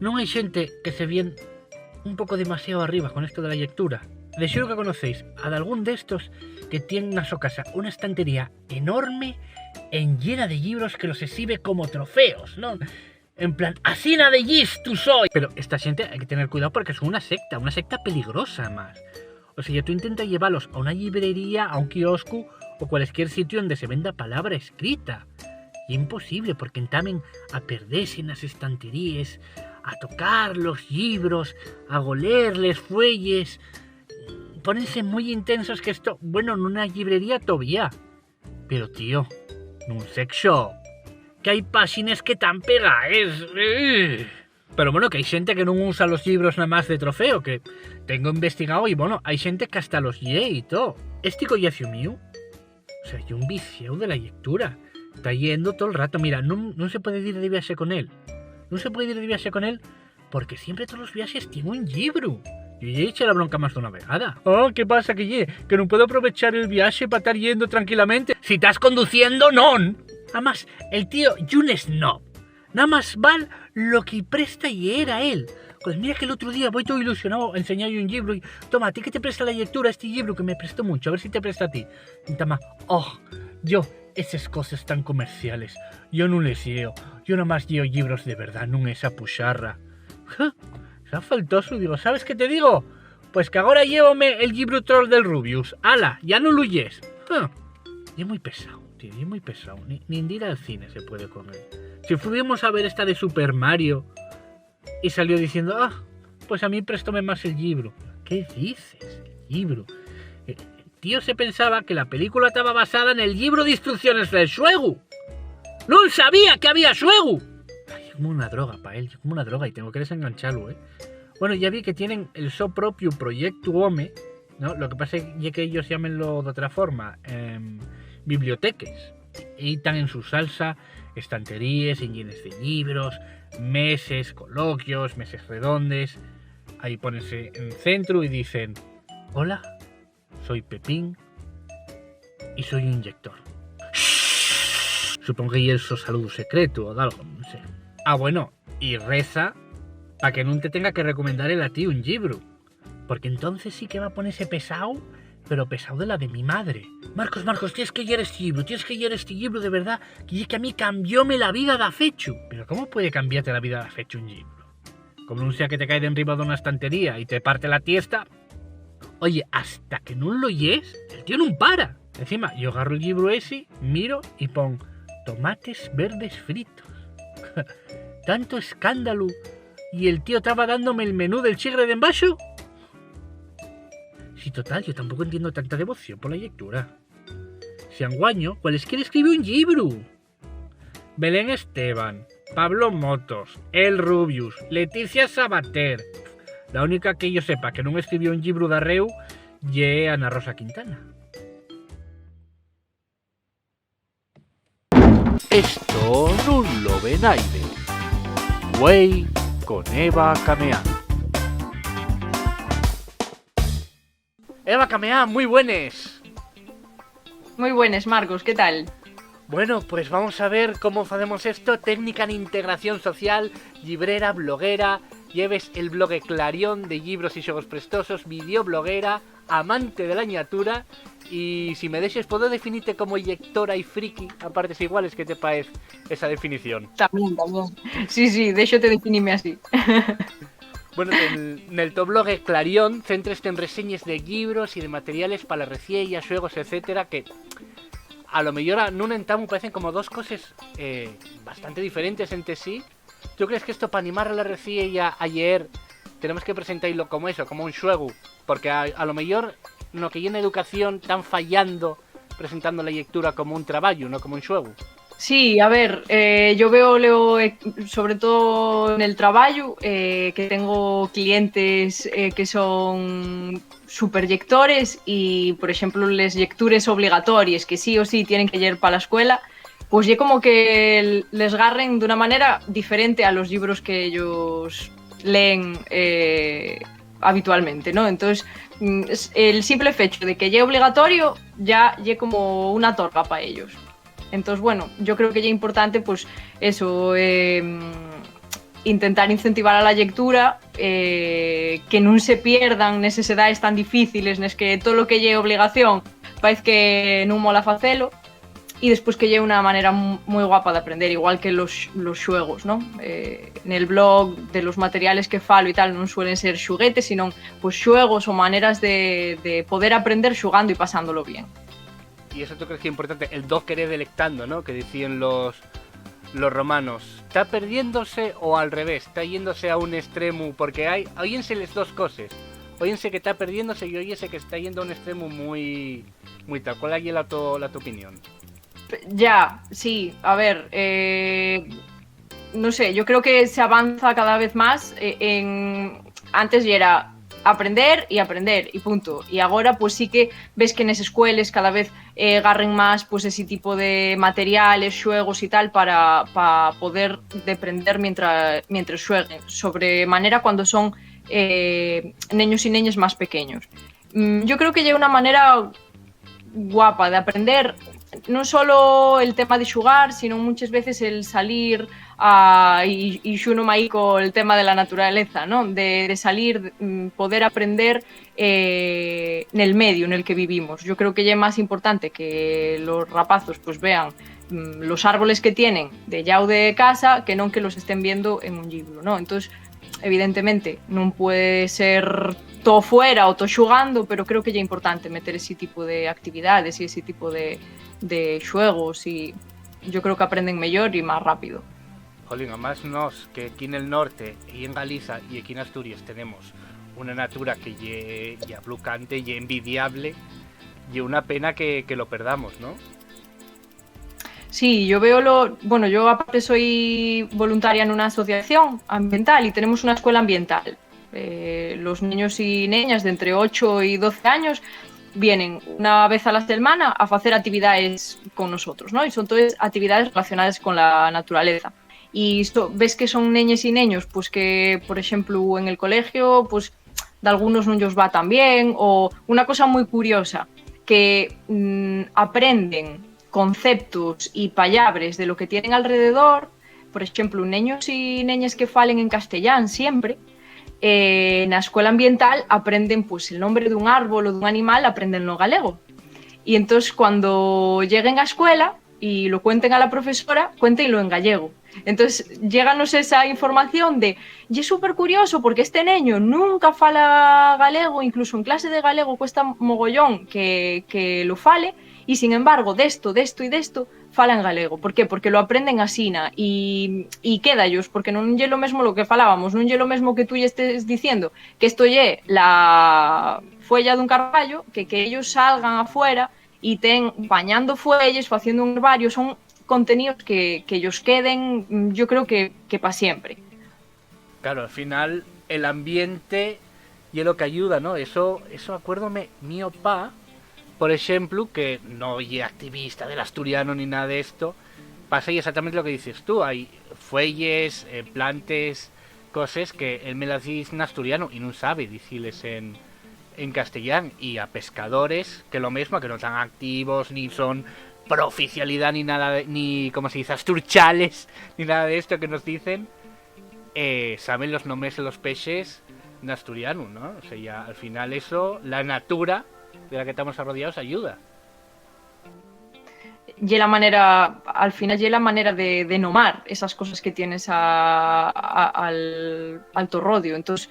Non hai xente que se vien un pouco demasiado arriba con esto de la lectura. De xuro que conocéis a de algún destos que tienen na súa casa unha estantería enorme llena de libros que los exhibe como trofeos, ¿no? En plan, así de listo soy. Pero esta gente hay que tener cuidado porque es una secta peligrosa más. O sea, tú intentas llevarlos a una librería, a un kiosco o cualquier sitio donde se venda palabra escrita. Y imposible porque entamen a perderse en las estanterías, a tocar los libros, a golerles fuelles. Pónense muy intensos que esto, bueno, en una librería todavía. Pero tío, en un sex shop, que hay páginas que tan pegaes. Pero bueno, que hay gente que no usa los libros nada más de trofeo, que tengo investigado y bueno, hay gente que hasta los lee y todo. Este collacio mío, o sea, yo un viciado de la lectura. Está yendo todo el rato, mira, no se puede ir de viaje con él. No se puede ir de viaje con él porque siempre todos los viajes tiene un libro. Yo ya he hecho la bronca más de una vegada. Oh, ¿qué pasa que no puedo aprovechar el viaje para estar yendo tranquilamente? Si estás conduciendo, non. Además, el tío un snob. Nada más val lo que presta y era él. Pues mira que el otro día voy todo ilusionado a enseñarle un libro y toma, a ti que te presta la lectura este libro que me prestó mucho, a ver si te presta a ti. Y toma, yo, esas cosas tan comerciales, yo no les leo. Yo nada más leo libros de verdad, no esa pucharra. Se ha faltoso, digo, ¿sabes qué te digo? Pues que ahora llévame el libro troll del Rubius. ¡Hala! Ya no lo oyes. Y es muy pesado, tío, y es muy pesado. Ni en ir al cine se puede con él. Si fuimos a ver esta de Super Mario y salió diciendo, pues a mí préstóme más el libro. ¿Qué dices? El libro. El tío se pensaba que la película estaba basada en el libro de instrucciones del Xuegu. ¡No sabía que había Xuegu! Es como una droga para él, como una droga y tengo que desengancharlo, Bueno, ya vi que tienen el so propio Proyecto Home, ¿no? Lo que pasa es que ellos llamenlo de otra forma, biblioteques. Y están en su salsa estanterías, engines de libros, meses, coloquios, meses redondes. Ahí ponense en centro y dicen, hola, soy Pepín y soy un inyector. Supongo que es su saludo secreto o algo, no sé. Bueno, y reza para que no te tenga que recomendar a ti un libro. Porque entonces sí que va a ponerse pesado, pero pesado de la de mi madre. Marcos, tienes que leer este libro de verdad, que a mí cambióme la vida de fecho. Pero ¿cómo puede cambiarte la vida de fecho un libro? Como no sea que te cae de arriba de una estantería y te parte la tiesta. Oye, hasta que no lo lees, el tío no para. Encima, yo agarro el libro ese, miro y pongo tomates verdes fritos. Tanto escándalo. Y el tío estaba dándome el menú del chigre de envaso. Sí, total, yo tampoco entiendo tanta devoción por la lectura. Si anguaño, cualesquiera escribe un libro. Belén Esteban, Pablo Motos, El Rubius, Leticia Sabater. La única que yo sepa que no escribió un libro de arreu ye Ana Rosa Quintana. Esto no lo ve nadie. Güey con Eva Cameán. Eva Cameán, muy buenas. Muy buenas, Marcos, ¿qué tal? Bueno, pues vamos a ver cómo hacemos esto. Técnica en integración social, librera, bloguera, lleves el blog Clarión de libros y juegos prestosos, videobloguera, amante de la ñatura. Y si me dejes, ¿puedo definirte como lectora y friki a partes iguales? ¿Qué te parece esa definición? También. Sí, de hecho te definime así. Bueno, en el top blog Clarión centres en reseñas de libros y de materiales para la reciella, juegos, etcétera, que a lo mejor no me parecen como dos cosas bastante diferentes entre sí. ¿Tú crees que esto para animar a la reciella ayer tenemos que presentarlo como eso, como un juego? Porque a lo mejor no que en educación están fallando presentando la lectura como un trabajo, no como un juego. Sí, a ver, yo veo sobre todo en el trabajo que tengo clientes que son super lectores y, por ejemplo, les lectures obligatorias que sí o sí tienen que ir para la escuela, pues ya como que les garren de una manera diferente a los libros que ellos leen habitualmente, ¿no? Entonces, el simple hecho de que llegue obligatorio ya llegue como una torpa para ellos. Entonces, bueno, yo creo que ya es importante, pues, eso, intentar incentivar a la lectura, que non se pierdan neses edades tan difíciles nes que todo o que lle obligación parece que non mola facelo, e despois que lle unha maneira moi guapa de aprender, igual que los xuegos, non? Nel blog de los materiales que falo e tal non suelen ser xuguetes, sino pues, xuegos ou maneras de poder aprender xugando e pasándolo bien. Y eso tú crees que es importante, el dos querer delectando, ¿no? Que decían los romanos. ¿Está perdiéndose o al revés? ¿Está yéndose a un extremo? Porque óyense las dos cosas. Óyense que está perdiéndose y óyense que está yendo a un extremo muy tal. ¿Cuál es la tu opinión? Ya, sí, a ver, no sé, yo creo que se avanza cada vez más antes ya era aprender y punto. Y ahora pues sí que ves que en esas escuelas cada vez agarren más pues ese tipo de materiales, juegos y tal para poder aprender mientras jueguen, sobre manera cuando son niños y niñas más pequeños. Yo creo que llega una manera guapa de aprender, non solo el tema de xugar, sino muchas veces el salir e xuno maico el tema de la naturaleza, ¿no? De salir, poder aprender nel medio en el que vivimos. Yo creo que ya es más importante que los rapazos pues vean los árboles que tienen de llau de casa que non que los estén viendo en un libro, ¿no? Entonces, evidentemente, non puede ser todo fuera o todo xugando, pero creo que é importante meter ese tipo de actividades e ese tipo de xuegos e yo creo que aprenden mellor e máis rápido. Jolín, además nos, que aquí en el norte y en Galiza y aquí en Asturias tenemos una natura que ye ablucante y envidiable y una pena que lo perdamos, ¿no? Sí, yo veo bueno, yo aparte soy voluntaria en una asociación ambiental y tenemos una escuela ambiental. Los niños y niñas de entre 8 y 12 años vienen una vez a la semana a hacer actividades con nosotros, ¿no? Y son todas actividades relacionadas con la naturaleza. Y ves que son niñas y niños, pues que, por ejemplo, en el colegio, pues de algunos no ellos va tan bien, o una cosa muy curiosa, que aprenden conceptos y palabras de lo que tienen alrededor. Por ejemplo, niños y niñas que falen en castellán siempre, na escuela ambiental aprenden pues el nombre de un árbol o de un animal, aprenden lo galego. Y entonces cuando lleguen a escuela y lo cuenten a la profesora, cuéntenlo en gallego. Entonces lléganos esa información de, y es súper curioso porque este niño nunca fala galego, incluso en clase de galego cuesta mogollón que lo fale, y sin embargo de esto y de esto fala en galego. ¿Por qué? Porque lo aprenden asina y queda ellos, porque non lle lo mesmo lo que falábamos, non lle lo mesmo que tú lle estés diciendo que esto lle la fuella dun carballo, que ellos salgan afuera y ten bañando fuelles, facendo un herbario, son contenidos que ellos queden, yo creo que para siempre. Claro, al final el ambiente y es lo que ayuda, ¿no? Eso acuérdome, mi papá, por ejemplo, que no es activista del asturiano ni nada de esto, pasa y exactamente lo que dices tú, hay fuelles, plantes, cosas que él me las dice en asturiano y no sabe decirles en castellano, y a pescadores que lo mismo, que no están activos ni son pro oficialidad ni nada, ni como se dice, asturchales, ni nada de esto que nos dicen, saben los nombres de los peces en asturiano, ¿no? O sea, ya al final eso, la natura de la que estamos rodeados ayuda. Y la manera, al final, y la manera de nomar esas cosas que tienes al torrodio. Entonces,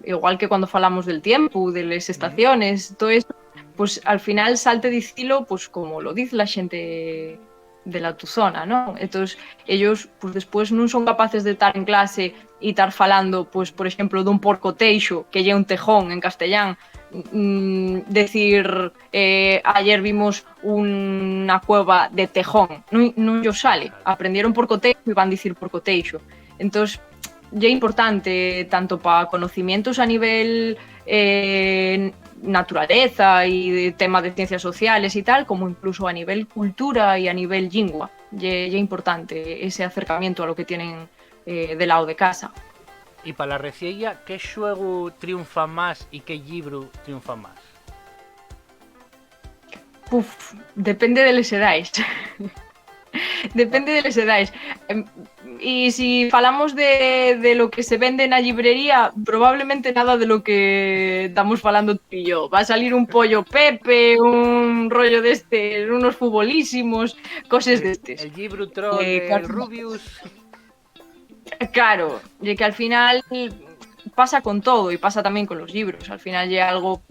igual que cuando falamos del tiempo, de las estaciones, todo eso, pues al final salte dicilo, pues como lo dice la gente de la tu zona, ¿no? Entonces, ellos, pues después no son capaces de estar en clase y estar falando, pues por ejemplo, de un porcoteixo, que lleva un tejón en castellán, decir ayer vimos una cueva de tejón, no yo sale, aprendieron porcoteixo y van a decir porcoteixo. Entonces ya es importante tanto para conocimientos a nivel naturaleza y de tema de ciencias sociales y tal, como incluso a nivel cultura y a nivel lingua. Ya es importante ese acercamiento a lo que tienen del lado de casa. Y para la reciella, ¿qué juego triunfa más y qué libro triunfa más? Depende de las edades. Depende de las edades. Y si falamos de lo que se vende na librería, probablemente nada de lo que estamos falando tú y yo. Va a salir un pollo Pepe, un rollo de este, unos futbolísimos, cosas de estes. El Gibru Troll, claro. el Rubius. Claro, y que al final pasa con todo y pasa también con los libros. Al final llega algo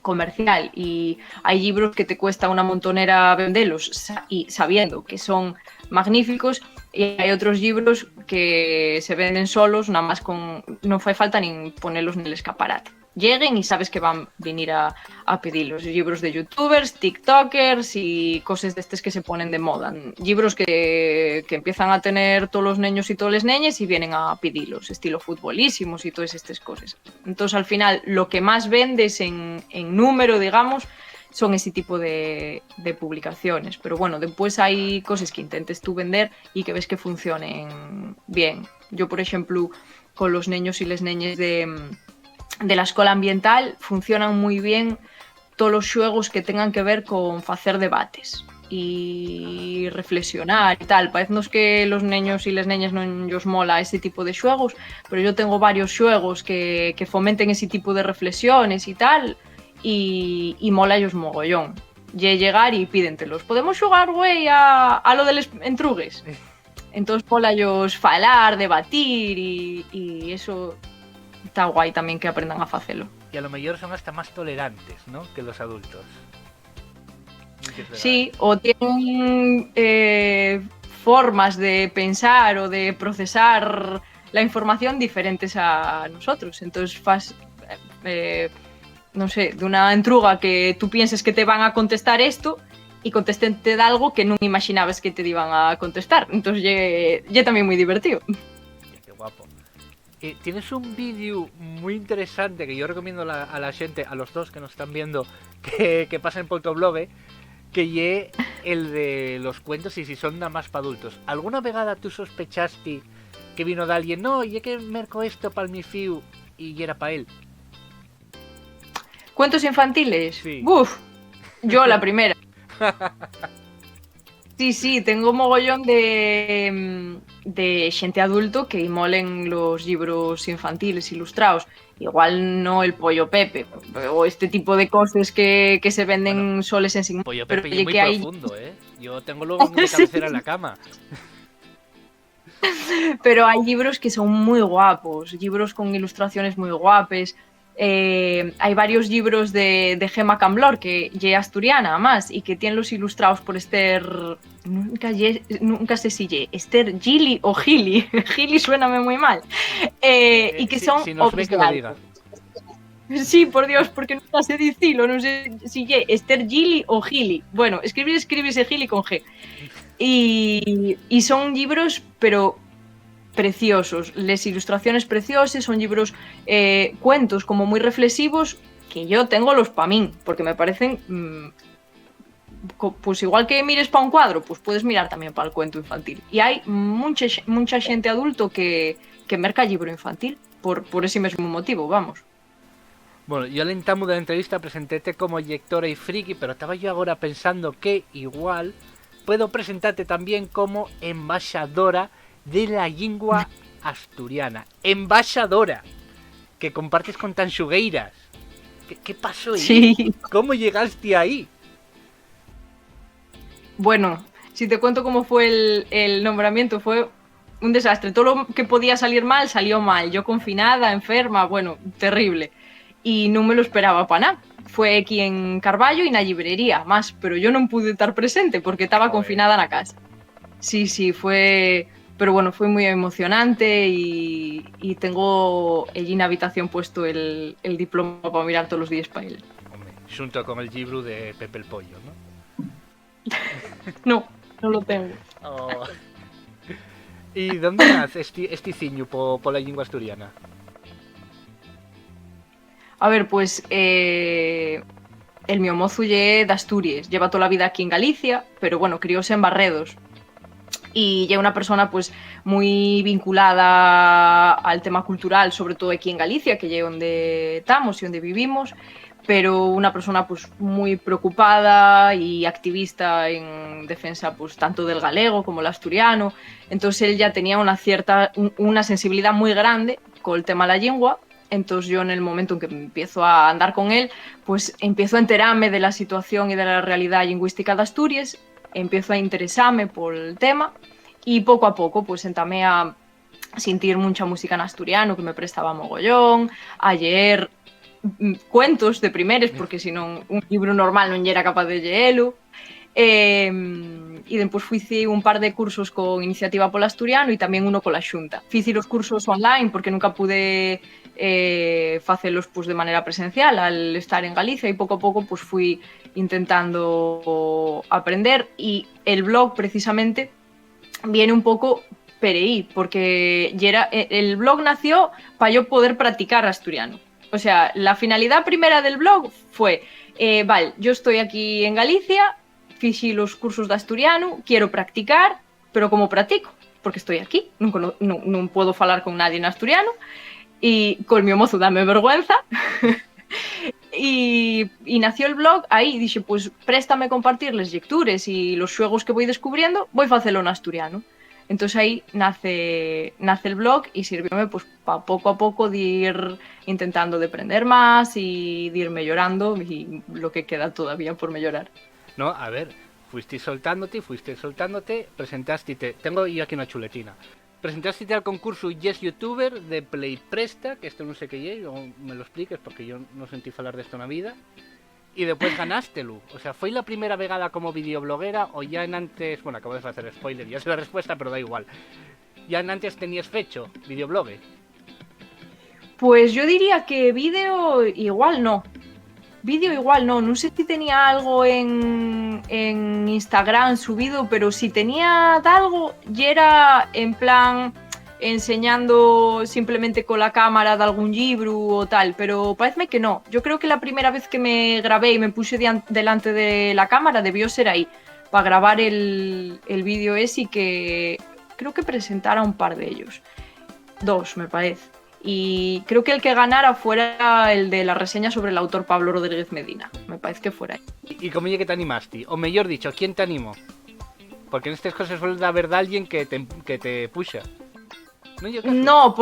comercial y hay libros que te cuesta una montonera venderlos y sabiendo que son magníficos, y hay otros libros que se venden solos, nada más con no fai falta ni ponerlos en el escaparate. Lleguen y sabes que van a venir a pedirlos. Libros de youtubers, tiktokers y cosas de estos que se ponen de moda. Libros que empiezan a tener todos los niños y todas las niñas y vienen a pedirlos, estilo futbolísimos y todas estas cosas. Entonces al final lo que más vendes en número, digamos, son ese tipo de publicaciones. Pero bueno, después hay cosas que intentes tú vender y que ves que funcionen bien. Yo, por ejemplo, con los niños y las niñas de la escola ambiental funcionan muy bien todos los xuegos que tengan que ver con facer debates y reflexionar y tal. Parecenos que los neños y las neñas non llos mola ese tipo de xuegos, pero yo tengo varios xuegos que fomenten ese tipo de reflexiones y tal, y mola ellos mogollón. Lle llegar y pídentelos. Podemos xogar, güey, a lo de les entrugues. Entonces mola ellos falar, debatir y eso está guay también que aprendan a facelo. Y a lo mejor son hasta más tolerantes, ¿no?, que los adultos. Sí, o tienen formas de pensar o de procesar la información diferentes a nosotros. Entonces no sé, de una entruga que tú pienses que te van a contestar esto y contestente de algo que no imaginabas que te iban a contestar. Entonces ya también muy divertido. Qué guapo. Tienes un vídeo muy interesante que yo recomiendo a la gente, a los dos que nos están viendo, que pasen por tu blog, que lle el de los cuentos y si son nada más para adultos. ¿Alguna vegada tú sospechaste que vino de alguien? No, y que merco esto para mi fiu y era para él. ¿Cuentos infantiles? Sí. Uf, yo la primera. Sí, tengo mogollón de xente adulto que molen los libros infantiles ilustrados. Igual no el Pollo Pepe o este tipo de cosas que se venden soles en sí. Pollo Pepe es muy profundo, ¿eh? Yo tengo luego una cabecera en la cama. Pero hay libros que son muy guapos, libros con ilustraciones muy guapes. Hay varios libros de Gemma Camblor, que es asturiana además, y que tienen los ilustrados por Esther, nunca sé si Esther Gili o Gili. Gili suéname muy mal, y que son si nos ve que lo diga. Sí, por Dios, porque nunca sé decirlo, no sé si Esther Gili o Gili. Bueno, escribirse Gili con G. Y son libros, pero preciosos, las ilustraciones preciosas, son libros, cuentos como muy reflexivos, que yo tengo los pa' mí, porque me parecen, pues igual que mires para un cuadro, pues puedes mirar también para el cuento infantil. Y hay mucha gente adulto que merca libro infantil, por ese mismo motivo, vamos. Bueno, yo al entamo de la entrevista presentéte como lectora y friki, pero estaba yo ahora pensando que igual puedo presentarte también como embaixadora de la lengua asturiana. Embaixadora, que compartes con Tanxugueiras. ¿Qué pasó ahí? Sí. ¿Cómo llegaste ahí? Bueno, si te cuento cómo fue el nombramiento, fue un desastre. Todo lo que podía salir mal, salió mal. Yo confinada, enferma, bueno, terrible. Y no me lo esperaba para nada. Fue aquí en Carballo y na librería, más, pero yo no pude estar presente porque estaba confinada en la casa. Sí, fue... Pero bueno, fue muy emocionante y tengo allí en la habitación puesto el diploma para mirar todos los días para él. Hombre, junto con el libro de Pepe el Pollo, ¿no? No lo tengo. Oh. ¿Y dónde nace este ciño por la lengua asturiana? A ver, pues el mi mozu lle de Asturias, lleva toda la vida aquí en Galicia, pero bueno, crióse en Barredos. y ya una persona pues muy vinculada al tema cultural, sobre todo aquí en Galicia, que es donde estamos y donde vivimos, pero una persona pues muy preocupada y activista en defensa pues tanto del galego como el asturiano. Entonces él ya tenía una sensibilidad muy grande con el tema de la lengua. Entonces yo en el momento en que empiezo a andar con él, pues empiezo a enterarme de la situación y de la realidad lingüística de Asturias, empiezo a interesarme por el tema y poco a poco pues entamé a sentir mucha música en asturiano que me prestaba mogollón, a leer cuentos de primeres, porque si non un libro normal non era capaz de leelo. E depois fice un par de cursos con Iniciativa polo Asturiano e tamén uno pola Xunta. Fice os cursos online porque nunca pude facelos pues, de maneira presencial al estar en Galicia e pouco a pouco pues, fui intentando aprender e el blog precisamente viene un pouco per aí, porque el blog nació para yo poder practicar asturiano. O sea, la finalidad primera del blog fue, vale, yo estoy aquí en Galicia, fixe los cursos de asturiano, quiero practicar, pero como practico? Porque estoy aquí, non puedo falar con nadie en asturiano, e con mi mozo dame vergüenza. y nació el blog, aí dixe, pues préstame compartir les lectures e los xuegos que voy descubriendo, voy facelo en asturiano. Entonces ahí nace el blog y sirvióme pues para poco a poco de ir intentando de aprender más y de ir mejorando y lo que queda todavía por mejorar. No, a ver, fuiste soltándote, presentaste, tengo yo aquí una chuletina. Presentaste al concurso Yes YouTuber de Play Presta, que esto no sé qué es, o me lo expliques porque yo no sentí hablar de esto en la vida. Y después ganástelo. O sea, ¿fue la primera vegada como videobloguera o ya en antes... Bueno, acabo de hacer spoiler, ya sé la respuesta, pero da igual. ¿Ya en antes tenías fecho videoblogue? Pues yo diría que vídeo igual no. Vídeo igual no. No sé si tenía algo en Instagram subido, pero si tenía algo, ya era en plan... enseñando simplemente con la cámara de algún libro o tal, pero parece que no. Yo creo que la primera vez que me grabé y me puse delante de la cámara debió ser ahí, para grabar el vídeo ese y que creo que presentara un par de ellos. 2, me parece. Y creo que el que ganara fuera el de la reseña sobre el autor Pablo Rodríguez Medina. Me parece que fuera ahí. ¿Y cómo que te animaste? O mejor dicho, ¿quién te animó? Porque en estas cosas suele haber de alguien que te pusha. No,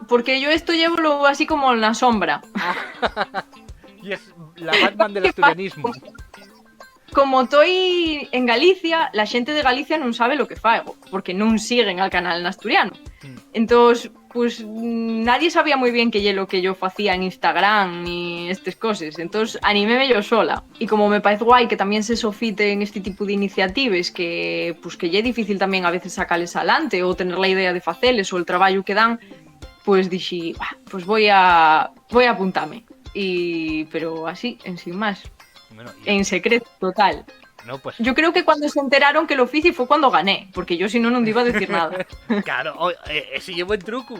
porque yo esto llevo así como en la sombra. Y es la Batman del asturianismo. Como estoy en Galicia, la gente de Galicia non sabe lo que fago, porque non siguen al canal en asturiano. Entonces, pues nadie sabía muy bien qué es lo que yo hacía en Instagram y estas cosas. Entonces animéme yo sola. Y como me parece guay que también se sofiten este tipo de iniciativas que ya es difícil también a veces sacarles adelante o tener la idea de faceles o el trabajo que dan, pues dije, pues voy a apuntarme. Pero así, en sin más. Bueno, en secreto total. No, pues... Yo creo que cuando se enteraron que lo hice fue cuando gané, porque yo si no, no iba a decir nada. Claro, ese llevo el truco.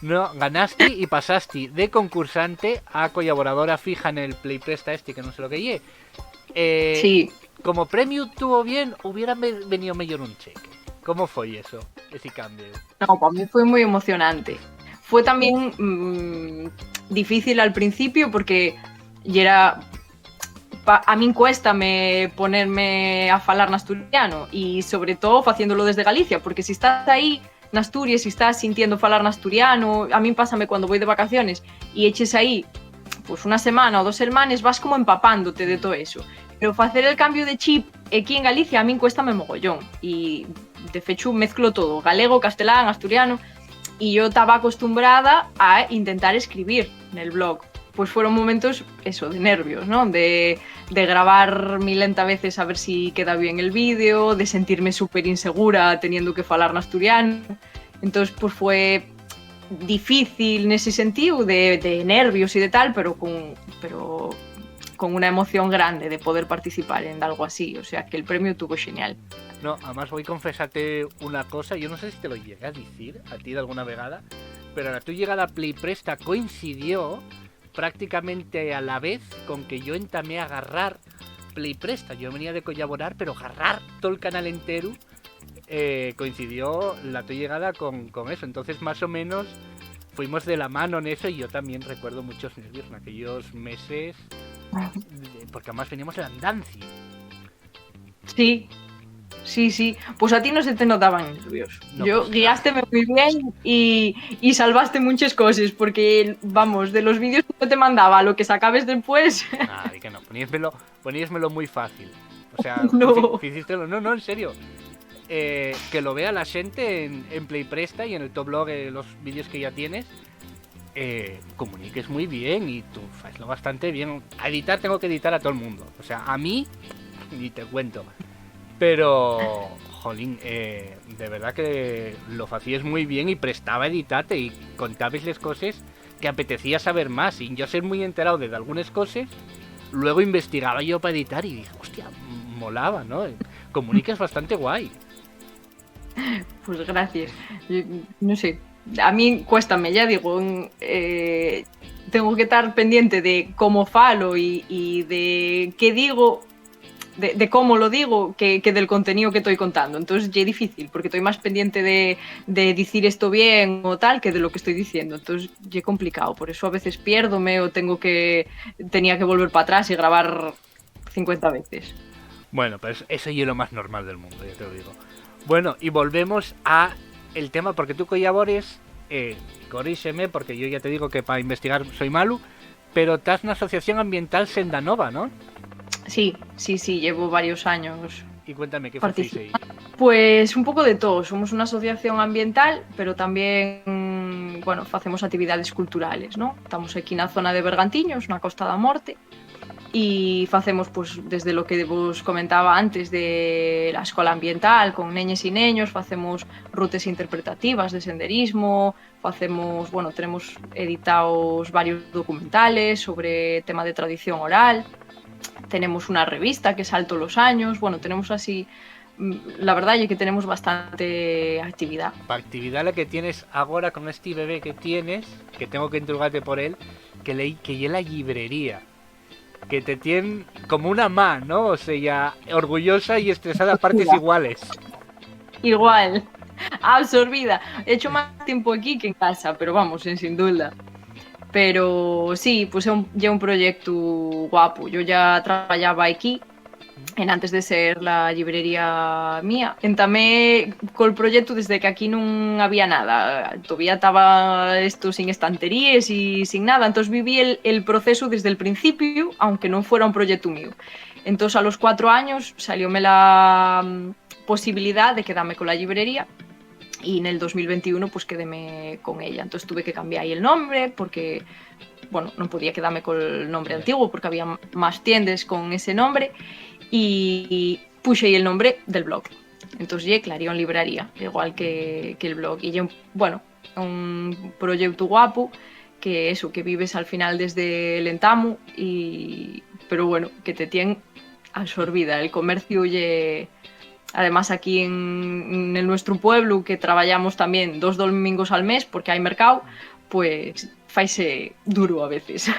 No, ganaste y pasaste de concursante a colaboradora fija en el Play Presta que no sé lo que lle. Sí. Como premio tuvo bien, hubiera venido mejor un cheque. ¿Cómo fue eso, ese cambio? No, para mí fue muy emocionante. Fue también difícil al principio porque era... A mí cuéstame ponerme a falar en asturiano y sobre todo haciéndolo desde Galicia, porque si estás ahí en Asturias, si estás sintiendo falar en asturiano, a mí pásame cuando voy de vacaciones y eches ahí pues una semana o 2 semanas, vas como empapándote de todo eso. Pero hacer el cambio de chip aquí en Galicia a mí cuéstame mogollón y de fecho mezclo todo, galego, castelán, asturiano, y yo estaba acostumbrada a intentar escribir en el blog. Pues fueron momentos, eso, de nervios, ¿no? De grabar 1000 veces a ver si queda bien el vídeo, de sentirme súper insegura teniendo que falar en asturiano. Entonces, pues fue difícil en ese sentido, de nervios y de tal, pero con una emoción grande de poder participar en algo así. O sea, que el premio tuvo genial. No, además voy a confesarte una cosa, yo no sé si te lo llegué a decir a ti de alguna vegada, pero a tu llegada a Play Presta coincidió prácticamente a la vez con que yo entamé a agarrar Play Presta. Yo venía de colaborar, pero agarrar todo el canal entero coincidió la tu llegada con eso. Entonces, más o menos, fuimos de la mano en eso y yo también recuerdo muchos nervios en aquellos meses, porque además veníamos de andanci. Sí, sí. Pues a ti no se te notaban nervios. No, Yo pues, guiásteme muy bien y salvaste muchas cosas, porque, vamos, de los vídeos que yo te mandaba a lo que sacabes después... Nada, que no, poníasmelo muy fácil. O sea, No. hicístelo, no, en serio. Que lo vea la gente en Play Presta y en el top blog, los vídeos que ya tienes. Comuniques muy bien y tú hazlo bastante bien. A editar tengo que editar a todo el mundo. O sea, a mí, ni te cuento. Pero, jolín, de verdad que lo hacías muy bien y prestaba a editarte y contabas las cosas que apetecía saber más. Sin yo ser muy enterado de algunas cosas, luego investigaba yo para editar y dije, hostia, molaba, ¿no? Comunicas bastante guay. Pues gracias. Yo, no sé, a mí cuéstame, ya digo, tengo que estar pendiente de cómo falo y de qué digo, de cómo lo digo, que del contenido que estoy contando. Entonces ya es difícil, porque estoy más pendiente de decir esto bien o tal, que de lo que estoy diciendo. Entonces ya es complicado, por eso a veces piérdome o tenía que volver para atrás y grabar 50 veces. Bueno, pues eso es lo más normal del mundo, ya te lo digo. Bueno, y volvemos a el tema, porque tú collabores, corríxeme, porque yo ya te digo que para investigar soy malo, pero estás en una asociación ambiental Sendanova, ¿no? Sí, llevo varios años. Y cuéntame, ¿qué hacéis ahí? Pues un pouco de todo. Somos unha asociación ambiental, pero tamén, bueno, facemos actividades culturales, ¿no? Estamos aquí na zona de Bergantiños, na Costa da Morte, e facemos, pues, desde lo que vos comentaba antes de la escola ambiental, con neñes e neños, facemos rutas interpretativas de senderismo, facemos, bueno, tenemos editados varios documentales sobre tema de tradición oral, tenemos una revista que salto los años, bueno, tenemos así, la verdad es que tenemos bastante actividad. La actividad la que tienes ahora con este bebé que tienes, que tengo que interrogarte por él, que es la librería, que te tiene como una ma, ¿no? O sea, orgullosa y estresada a partes iguales. Igual, absorbida. He hecho más tiempo aquí que en casa, pero vamos, sin duda. Pero sí, pues ya un proyecto guapo. Yo ya trabajaba aquí, antes de ser la librería mía. Entamé col proyecto desde que aquí non había nada. Todavía estaba esto sin estanterías y sin nada. Entonces viví el proceso desde el principio, aunque non fuera un proyecto mío. Entonces a los 4 años salióme la posibilidad de quedarme con la librería. Y en el 2021 pues quedéme con ella. Entonces tuve que cambiar ahí el nombre porque, bueno, no podía quedarme con el nombre antiguo porque había más tiendas con ese nombre y puse ahí el nombre del blog. Entonces ya Clarion Libraría, igual que el blog. Y ya, bueno, un proyecto guapo que eso, que vives al final desde el Entamu pero bueno, que te tiene absorbida. El comercio y además aquí en nuestro pueblo, que trabajamos también 2 domingos al mes porque hay mercado, pues faise duro a veces.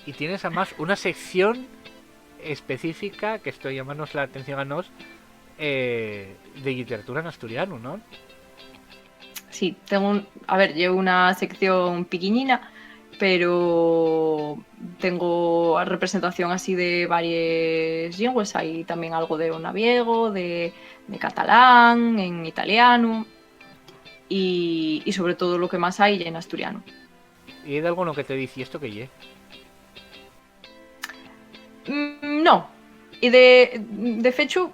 Y tienes además una sección específica que estoy llamándonos la atención a nos de literatura en asturiano, ¿no? Sí, llevo una sección pequeñina, pero tengo representación así de varias lenguas. Hay también algo de naviego, de catalán, en italiano y sobre todo lo que más hay en asturiano. ¿Y hay de alguno que te dice esto que ye? No. Y de fecho,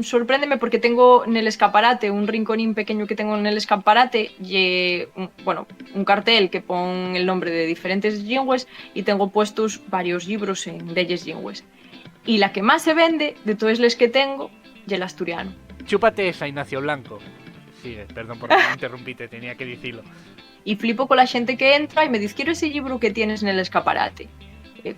sorpréndeme porque tengo en el escaparate, un rinconín pequeño que tengo en el escaparate, y, bueno, un cartel que pone el nombre de diferentes lingües y tengo puestos varios libros en delles lingües. Y la que más se vende de todas las que tengo es el asturiano. Chúpate esa, Ignacio Blanco. Sigue, perdón por interrumpirte, tenía que decirlo. Y flipo con la gente que entra y me dice, quiero ese libro que tienes en el escaparate.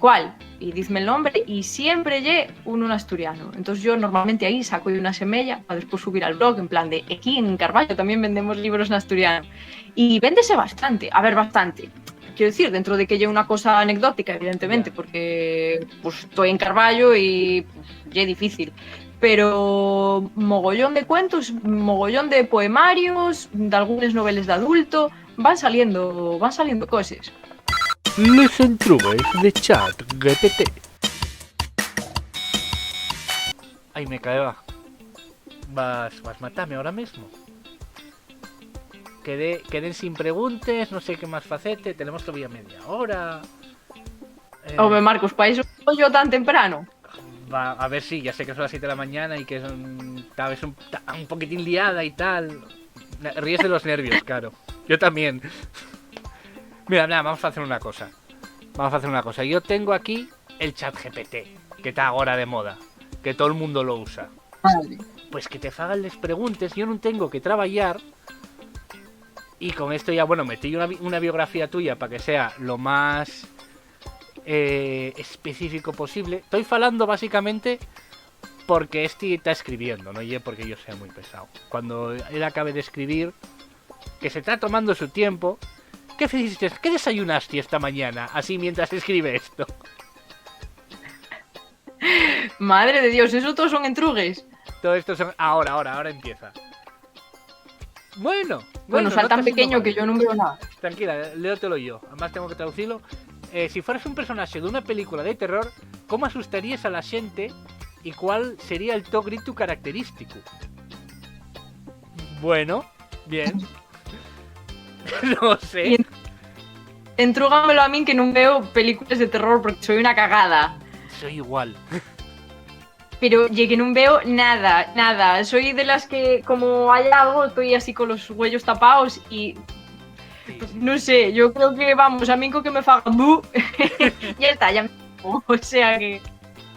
¿Cuál? Y dizme el nombre y siempre lle un asturiano. Entonces yo normalmente ahí saco de una semilla para después subir al blog en plan de aquí en Carballo también vendemos libros en asturiano. Y véndese bastante, a ver, bastante. Quiero decir, dentro de que lle una cosa anecdótica, evidentemente, porque pues estoy en Carballo y pues, lle difícil. pero mogollón de cuentos, mogollón de poemarios, de algunes noveles de adulto, van saliendo cosas. Les entrubes de chat GPT. Ay, me caeba. Vas matarme ahora mismo. Queden sin preguntas, no sé qué más facete, tenemos todavía media hora. Home, Marcos, para eso yo tan temprano. Va, a ver si, ya sé que son las 7 de la mañana y que son tal vez un poquitín liada y tal. Ríes de los nervios, claro. Yo también. Mira, vamos a hacer una cosa. Yo tengo aquí el chat GPT, que está ahora de moda, que todo el mundo lo usa. Vale. Pues que te hagan les preguntes, yo no tengo que trabajar. Y con esto ya, bueno, metí una biografía tuya para que sea lo más específico posible. Estoy falando básicamente porque este está escribiendo, no y porque yo sea muy pesado. Cuando él acabe de escribir, que se está tomando su tiempo. ¿Qué hiciste? ¿Qué desayunaste esta mañana? Así mientras escribe esto. Madre de Dios, ¿eso todos son entrugues? Todo esto son... Ahora empieza. Bueno, sal tan pequeño que yo no veo nada. Tranquila, léotelo yo. Además tengo que traducirlo. Si fueras un personaje de una película de terror, ¿cómo asustarías a la gente y cuál sería el to grito característico? Bueno, bien. No sé. Entrúgamelo a mí que non veo películas de terror porque soy una cagada. Soy igual. Pero que non veo nada. Soy de las que, como hay algo, estoy así con los huellos tapados y... No sé, yo creo que, vamos, a mí con que me faga bu, ya está, ya me... O sea que...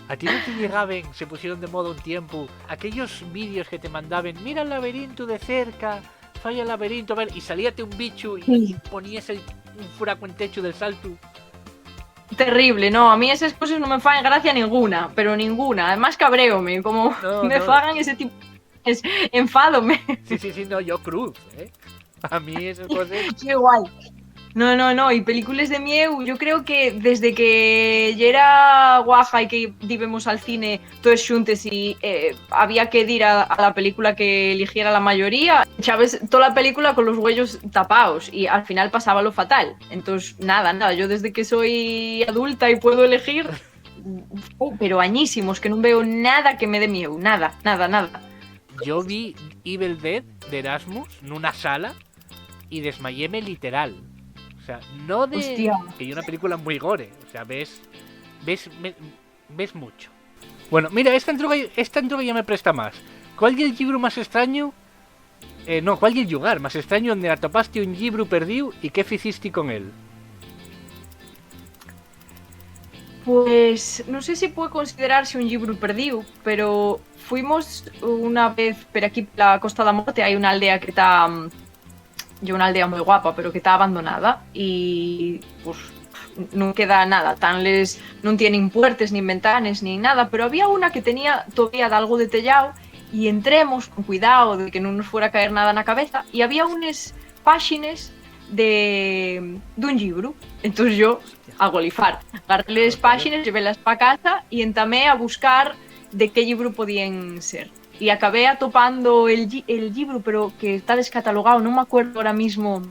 A ti no te llegaban, se pusieron de moda un tiempo, aquellos vídeos que te mandaban, mira el laberinto de cerca, falla el laberinto, a ver, y salíate un bicho y ponías un furaco en techo del salto. Terrible, no, a mí esas cosas no me fan gracia ninguna, pero ninguna, además cabreome, como me fagan ese tipo, enfádome. Sí, no, yo cruz, a mí esas cosas... Qué guay. No, y películas de miedo, yo creo que desde que ya era guaja y que íbamos al cine todos xuntes y había que ir a la película que eligiera la mayoría, sabes, toda la película con los huellos tapados y al final pasaba lo fatal. Entonces, nada, yo desde que soy adulta y puedo elegir, pero añísimos, que no veo nada que me dé miedo, nada. Yo vi Evil Dead de Erasmus en una sala y desmayéme literal. O sea, no de... Hostia. Que hay una película muy gore. O sea, ves mucho. Bueno, mira, esta entrega ya me presta más. ¿Cuál es el libro más extraño? ¿Cuál es el lugar más extraño donde atopaste un libro perdido y qué hiciste con él? Pues no sé si puede considerarse un libro perdido, pero fuimos una vez por aquí, por la Costa da Morte, hay una aldea que está... una aldea muy guapa, pero que está abandonada y pues no queda nada, no tienen puertas ni ventanas ni nada, pero había una que tenía todavía de algo de tellado y entremos con cuidado de que no nos fuera a caer nada en la cabeza y había unas páginas de un libro. Entonces yo a golifar, agarré las páginas, llevélas para casa y entamé a buscar de qué libro podían ser. Y acabé atopando el libro, pero que está descatalogado, no me acuerdo ahora mismo,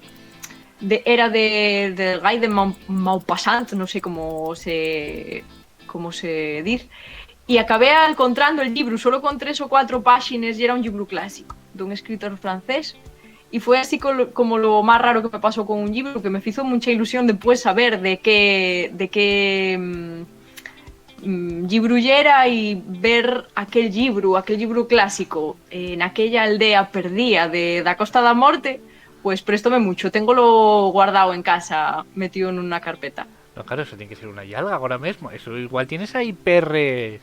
era del Guy de Maupassant, no sé cómo se dice. Y acabé encontrando el libro solo con 3 o 4 páginas y era un libro clásico de un escritor francés. Y fue así como lo más raro que me pasó con un libro, que me hizo mucha ilusión después saber de qué libro era y ver aquel libro clásico en aquella aldea perdida de la Costa da Morte, pues prestóme mucho. Tengo guardado en casa, metido en una carpeta. No, claro, eso tiene que ser una yalga ahora mismo. Eso igual tienes ahí perres.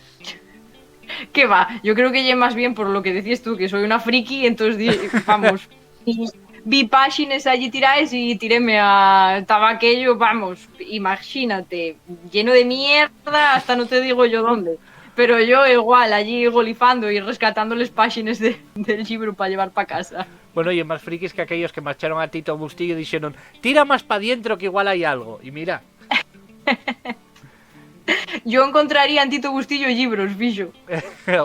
¿Qué va? Yo creo que ya más bien por lo que decías tú, que soy una friki, entonces vamos, vi páginas allí tiradas y tiréme estaba aquello, vamos, imagínate, lleno de mierda, hasta no te digo yo dónde. Pero yo igual, allí golifando y rescatando las páginas del libro para llevar para casa. Bueno, y más frikis que aquellos que marcharon a Tito Bustillo y dijeron, tira más para adentro que igual hay algo. Y mira. Yo encontraría en Tito Bustillo libros, bicho.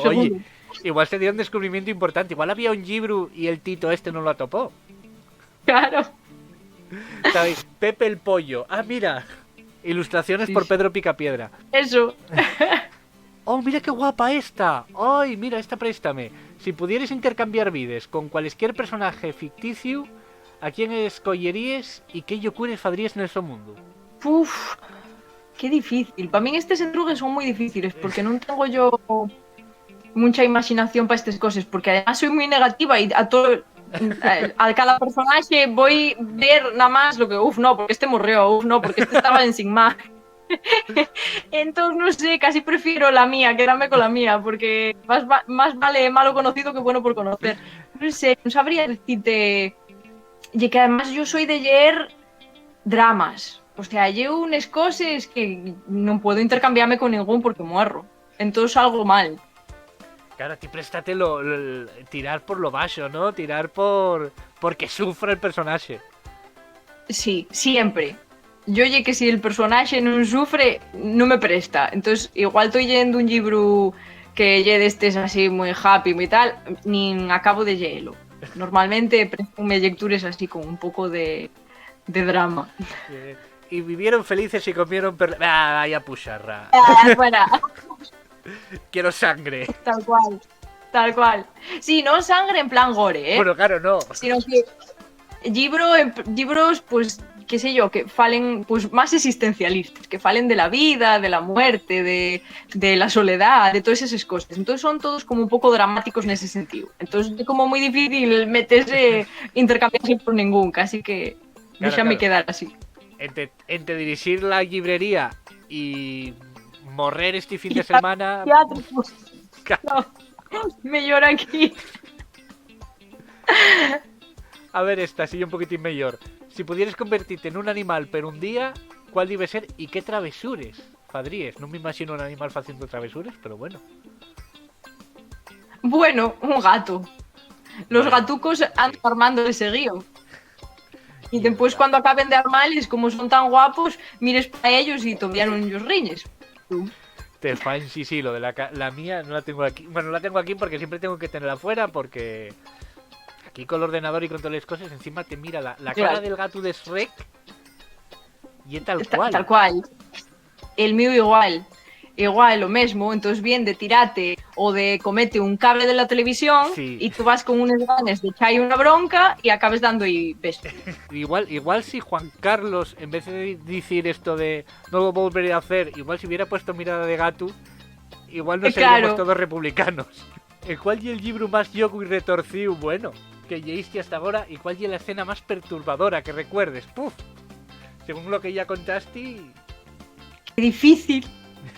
Oye, Igual sería un descubrimiento importante. Igual había un libro y el Tito este no lo atopó. Claro. ¿Sabéis? Pepe el Pollo. Ah, mira. Ilustraciones Sí, por sí. Pedro Picapiedra. Eso. Oh, mira qué guapa esta. Ay, mira, esta préstame. Si pudierais intercambiar vides con cualquier personaje ficticio, ¿a quién escolleríais y qué locures farías en ese mundo? Uf, qué difícil. Para mí estos entrugues son muy difíciles porque no tengo yo mucha imaginación para estas cosas, porque además soy muy negativa y a cada personaje voy a ver nada más lo que, no, porque este murió, no, porque este estaba en Sigma. Entonces, no sé, casi prefiero la mía, quedarme con la mía, porque más vale malo conocido que bueno por conocer. No sé, no sabría decirte. Y que además yo soy de leer dramas. O sea, llevo unas cosas que no puedo intercambiarme con ningún porque muero. Entonces algo mal. Claro, a ti préstate tirar por lo bajo, ¿no? Tirar porque sufra el personaje. Sí, siempre. Yo oye que si el personaje no sufre, no me presta. Entonces, igual estoy leyendo un libro que lle destes así muy happy y tal, ni acabo de leerlo. Normalmente presto-me lecturas así con un poco de drama. Y vivieron felices y comieron vaya pucharra. Fuera. Quiero sangre. Tal cual. Tal cual. Sí, no sangre en plan gore, ¿eh? Bueno, claro, no. Sino que libros, pues, qué sé yo, que falen pues más existencialistas, que falen de la vida, de la muerte, de la soledad, de todas esas cosas. Entonces son todos como un poco dramáticos en ese sentido. Entonces es como muy difícil meterse, intercambiarse por ningún, casi que Claro, déjame claro. quedar así. Entre dirigir la librería y morrer este fin de semana... Teatro, pues, no, me llora aquí. A ver esta, sigue un poquitín mejor. Si pudieras convertirte en un animal per un día, ¿cuál debe ser y qué travesures fadríes? No me imagino un animal haciendo travesures, pero bueno. Bueno, un gato. Los Bueno. gatucos andan armando de seguido. Y después cuando acaben de armarles, como son tan guapos, mires para ellos y todavía unos riñes. Te fan, sí, lo de la mía no la tengo aquí. Bueno, no la tengo aquí porque siempre tengo que tenerla afuera porque... Aquí con el ordenador y con todas las cosas, encima te mira la Claro. cara del gato de Shrek y es tal cual. Tal cual. El mío igual. Igual, lo mismo. Entonces, bien de tirate o de comete un cable de la televisión Sí. y tú vas con unas ganas de echar una bronca y acabes dando y beso. Igual si Juan Carlos, en vez de decir esto de no lo volveré a hacer, igual si hubiera puesto mirada de gato, igual no seríamos Claro. todos republicanos. ¿Cuál es el libro más yoco y retorcido, bueno, que leíste hasta ahora? ¿Y cuál es la escena más perturbadora que recuerdes? ¡Puf! Según lo que ya contaste, Qué difícil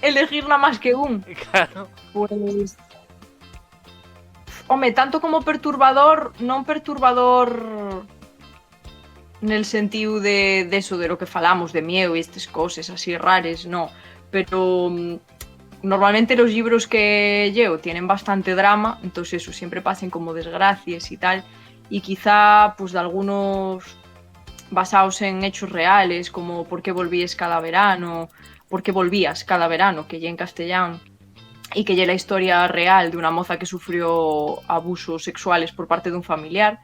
elegir nada más que un. claro. Pues. Hombre, tanto como perturbador, no un perturbador en el sentido de eso, de lo que falamos, de miedo y estas cosas así raras, no. Pero normalmente los libros que llevo tienen bastante drama, entonces eso, siempre pasan como desgracias y tal. Y quizá, pues de algunos basados en hechos reales, como ¿Por qué volvías cada verano? ¿Por qué volvías cada verano? Que ya en castellano. Y que ya la historia real de una moza que sufrió abusos sexuales por parte de un familiar.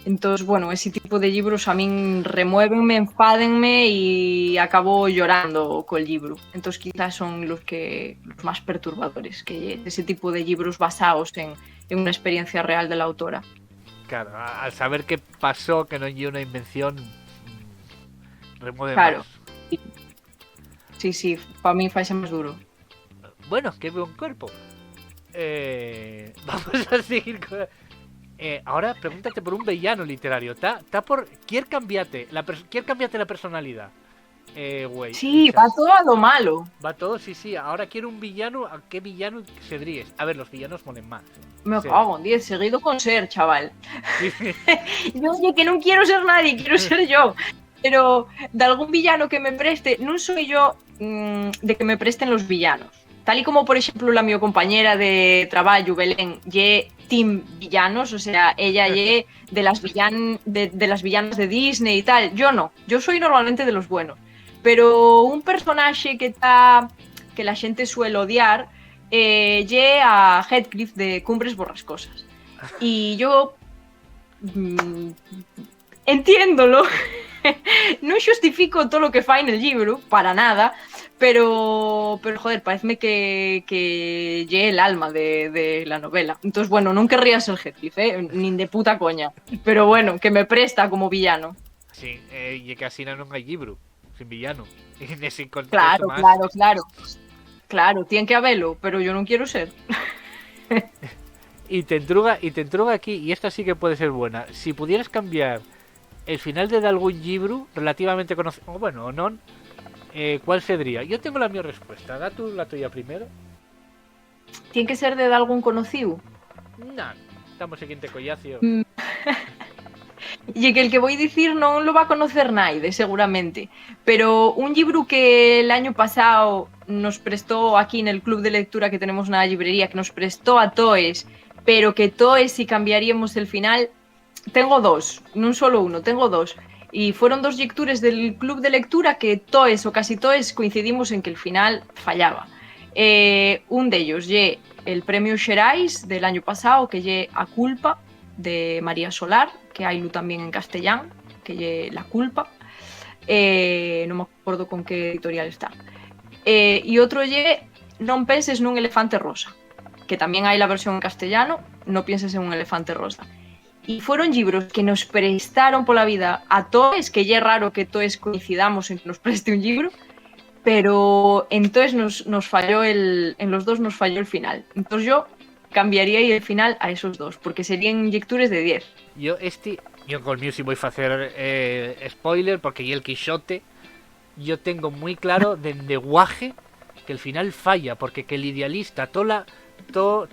Entonces, bueno, ese tipo de libros a mí remuévenme, enfádenme y acabo llorando con el libro. Entonces quizás son los más perturbadores, que ese tipo de libros basados en una experiencia real de la autora. Claro, al saber qué pasó, que no es una invención, remueve Claro. más. Sí, para mí fue más duro. Bueno, qué buen cuerpo. Vamos a seguir con... ahora pregúntate por un villano literario. ¿Quién cambiate la personalidad? Güey. Sí, va todo a lo malo. Va todo, sí. Ahora quiero un villano. ¿A qué villano serías? A ver, los villanos molen más. Me Sí. cago en 10, seguido con ser, chaval. Sí. Yo, oye, que no quiero ser nadie, quiero ser yo. Pero de algún villano que me preste, no soy yo de que me presten los villanos. Tal y como, por ejemplo, la mi compañera de trabajo, Belén, ye team villanos, o sea, ella ye de las villanas de Disney y tal. Yo no, yo soy normalmente de los buenos. Pero un personaje que la gente suele odiar, lle a Heathcliff de Cumbres Borrascosas. Y yo entiéndolo. Non xustifico todo o que fai no libro, para nada, pero joder, pareceme que lle el alma de la novela. Entonces, bueno, non querría ser Heathcliff, nin de puta coña. Pero bueno, que me presta como villano. Sí, e que así non hai libro, sin villano. Nese contexto Claro, más. claro. Claro, tien que habelo, pero yo non quero ser. Y te entruga aquí, y esta sí que puede ser buena. Si pudieras cambiar el final de algún libro relativamente conocido, o bueno, o non, ¿cuál sería? Yo tengo la mi respuesta. Da tú la tuya primero. Tien que ser de algún conocido. Nah, estamos siguiente collacio. Y que el que voy a decir no lo va a conocer nadie, seguramente. Pero un libro que el año pasado nos prestó aquí en el club de lectura que tenemos en la librería, que nos prestó a Toes, pero que Toes, si cambiaríamos el final, tengo dos, no solo uno, tengo dos. Y fueron dos lectures del club de lectura que Toes o casi Toes coincidimos en que el final fallaba. Un de ellos, lle el premio Xerais del año pasado, que lle A culpa, de María Solar, que hay también en castellán, que lle La culpa. Non me acordo con que editorial está. E outro lle Non penses nun elefante rosa, que tamén hai la versión en castellano, No pienses en un elefante rosa. Y fueron libros que nos prestaron pola vida a Toes, que lle é raro que Toes coincidamos en que nos preste un libro, pero entonces nos falló en los dos nos falló el final. Entonces yo cambiaría el final a esos dos, porque serían lectures de 10. Yo conmigo sí voy a hacer spoiler, porque y el Quijote yo tengo muy claro de guaje que el final falla, porque que el idealista todo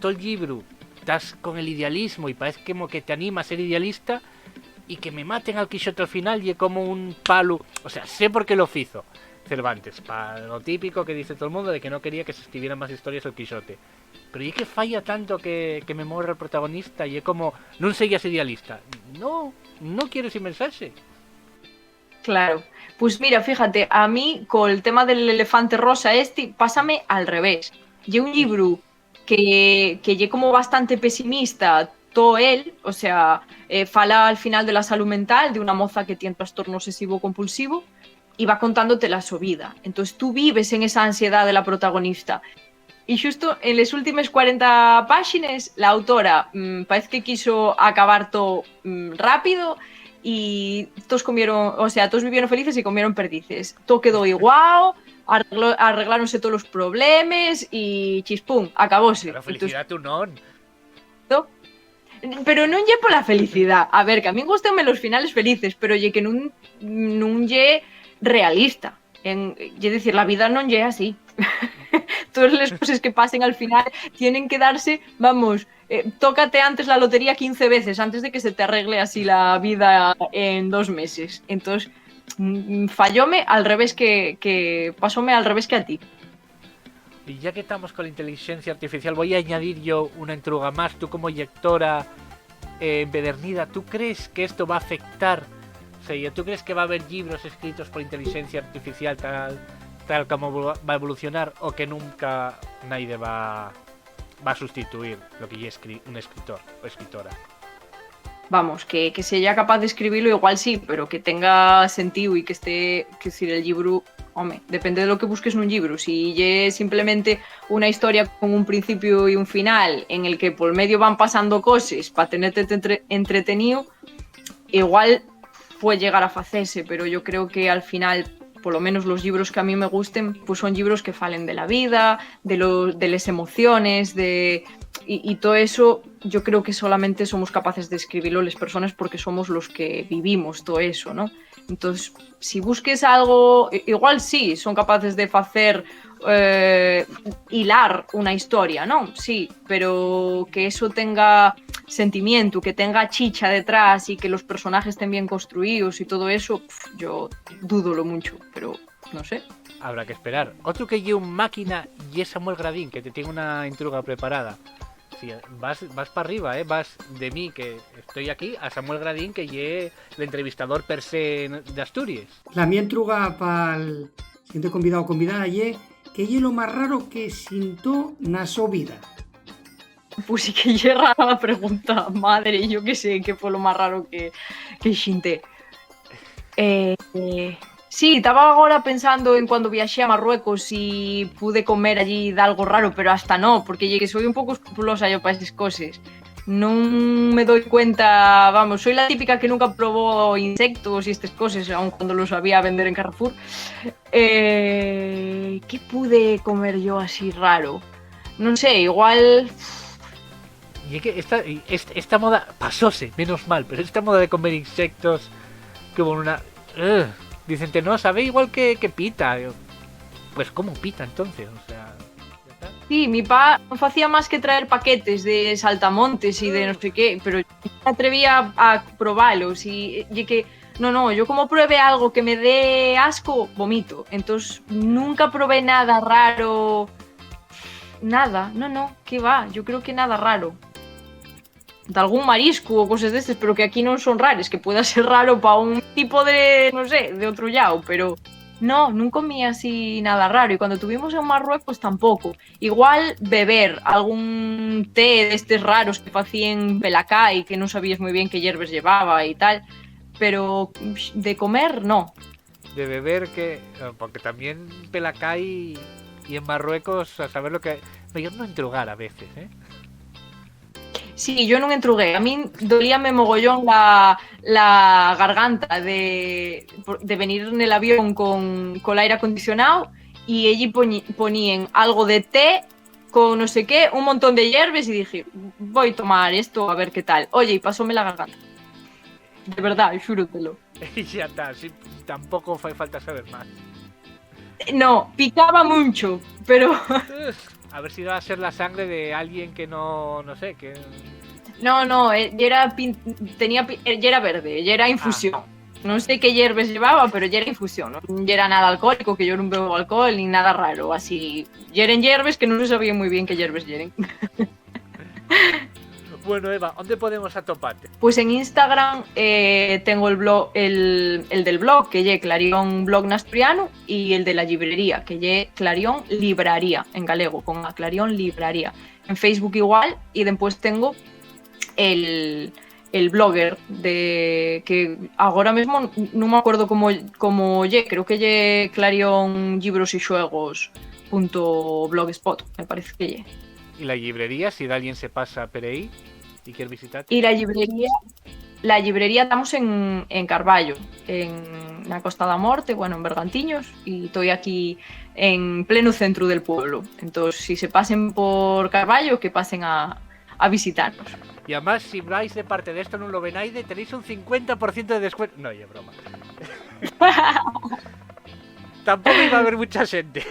el libro estás con el idealismo y parece como que te anima a ser idealista, y que me maten al Quijote al final y como un palo. O sea, sé por qué lo hizo Cervantes, para lo típico que dice todo el mundo de que no quería que se escribieran más historias del Quijote. Pero y que falla tanto que me morre el protagonista, y es como, non seguías idealista. No quieres inversarse. Claro. Pues mira, fíjate, a mí con el tema del elefante rosa pásame al revés. Lle un libro que lle como bastante pesimista todo él, o sea, fala al final de la salud mental de una moza que tiene trastorno obsesivo compulsivo y va contándote la su vida. Entonces tú vives en esa ansiedad de la protagonista. Y justo en las últimas 40 páginas la autora parece que quiso acabar todo rápido, y todos comieron, o sea, todos vivieron felices y comieron perdices. Todo quedó igual, arregláronse todos los problemas y chispum, acabóse. Pero felicidad tú non. Pero non lle pola felicidad. A ver, que a mí gustenme los finales felices, pero lle que non lle realista. Lle decir, la vida non lle así. Todas las cosas que pasen al final tienen que darse, vamos, tócate antes la lotería 15 veces antes de que se te arregle así la vida en 2 meses. Entonces, fallóme al revés que pasóme al revés que a ti. Y ya que estamos con la inteligencia artificial, voy a añadir yo una intruga más. Tú como lectora empedernida, ¿tú crees que esto va a afectar? O sea, ¿tú crees que va a haber libros escritos por inteligencia artificial tal como va a evolucionar, o que nunca nadie va a sustituir lo que es un escritor o escritora? Vamos, que sea capaz de escribirlo igual sí, pero que tenga sentido y que esté, que decir, el libro, hombre, depende de lo que busques en un libro. Si es simplemente una historia con un principio y un final en el que por medio van pasando cosas para tenerte entretenido, igual puede llegar a hacerse, pero yo creo que al final, por lo menos los libros que a mí me gusten, pues son libros que falen de la vida, de las emociones, y todo eso. Yo creo que solamente somos capaces de escribirlo las personas porque somos los que vivimos todo eso, ¿no? Entonces, si busques algo, igual sí, son capaces de hacer hilar una historia, ¿no? Sí, pero que eso tenga sentimiento, que tenga chicha detrás y que los personajes estén bien construidos y todo eso, yo dudo mucho, pero no sé. Habrá que esperar. Otro que lleva un máquina y es Samuel Gradín, que te tiene una intruga preparada. Sí, vas para arriba, vas de mí, que estoy aquí, a Samuel Gradín, que es el entrevistador per se de Asturias. La mi entruga para el siguiente convidado o convidada que que lle lo máis raro que sinto na súa vida? Pois sí que lle rara a pregunta, madre, yo que sei que foi lo máis raro que xinte. Sí, estaba agora pensando en cando viaxé a Marruecos e pude comer allí de algo raro, pero hasta no, porque lle que soy un pouco escrupulosa yo para esas cosas. Non me doy cuenta, vamos, soy la típica que nunca probó insectos y estas cosas, aun cuando los sabía vender en Carrefour. ¿Qué pude comer yo así raro? No sé, igual... Y es que esta moda pasóse, menos mal, pero esta moda de comer insectos, que hubo una... dicen que no, sabe igual que pita. Yo, pues ¿cómo pita entonces? O sea... Sí, mi pa non facía máis que traer paquetes de saltamontes e de non sei qué, pero non me atrevía a probalos e que no, yo como pruebe algo que me dé asco, vomito. Entonces nunca probé nada raro. Nada, no, que va, yo creo que nada raro. De algún marisco ou cosas destes, pero que aquí non son rares, que pueda ser raro para un tipo de, non sé, de outro llao, pero no, non comí así nada raro. E cando tuvimos en Marruecos tampouco. Igual beber algún té destes raros que facían Belacai, que non sabías moi bien que hierbes llevaba e tal, pero de comer, no. De beber que... Porque también Belacai y en Marruecos, a saber lo que... Yo no entrugar a veces, ¿eh? Sí, yo non entrugué. A min dolíame mogollón la garganta de venir nel avión con el aire acondicionado y allí ponían algo de té con no sé qué, un montón de hierbes y dije, voy a tomar esto a ver qué tal. Oye, y pasóme la garganta. De verdad, xúrotelo. Y ya está, sí, tampoco fue falta saber más. No, picaba mucho, pero... A ver si va a ser la sangre de alguien que no sé, que... No, ya era verde, ya era infusión. Non sei que hierbes llevaba, pero ya era infusión. Non era nada alcohólico, que yo non bebo alcohol, ni nada raro. Así, ya eran hierbes que non se sabía moi bien que hierbes yeren. Bueno, Eva, ¿dónde podemos atoparte? Pues en Instagram tengo el blog, el del blog, que lle Clarión Blog Nasturiano, y el de la librería, que lle Clarión Libraría, en galego, con a Clarión Libraría. En Facebook igual, y después tengo el blogger de que agora mesmo non me acuerdo como lle, creo que lle Clarión Libros y Xuegos.blogspot, me parece que lle. ¿Y la librería, si alguien se pasa por ahí y quiere visitar? Y la librería estamos en Carballo, en la Costa da Morte, bueno, en Bergantiños, y estoy aquí en pleno centro del pueblo. Entonces, si se pasen por Carballo, que pasen a visitarnos. Y además, si vais de parte de esto en un Lovenaide, tenéis un 50% de descuento. No, ya broma. Tampoco iba a haber mucha gente.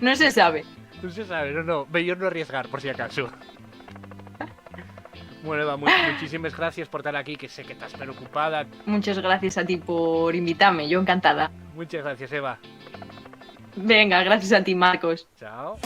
No se sabe. No se sabe, no. Mejor no arriesgar, por si acaso. Bueno, Eva, muchísimas gracias por estar aquí, que sé que estás preocupada. Muchas gracias a ti por invitarme, yo encantada. Muchas gracias, Eva. Venga, gracias a ti, Marcos. Chao.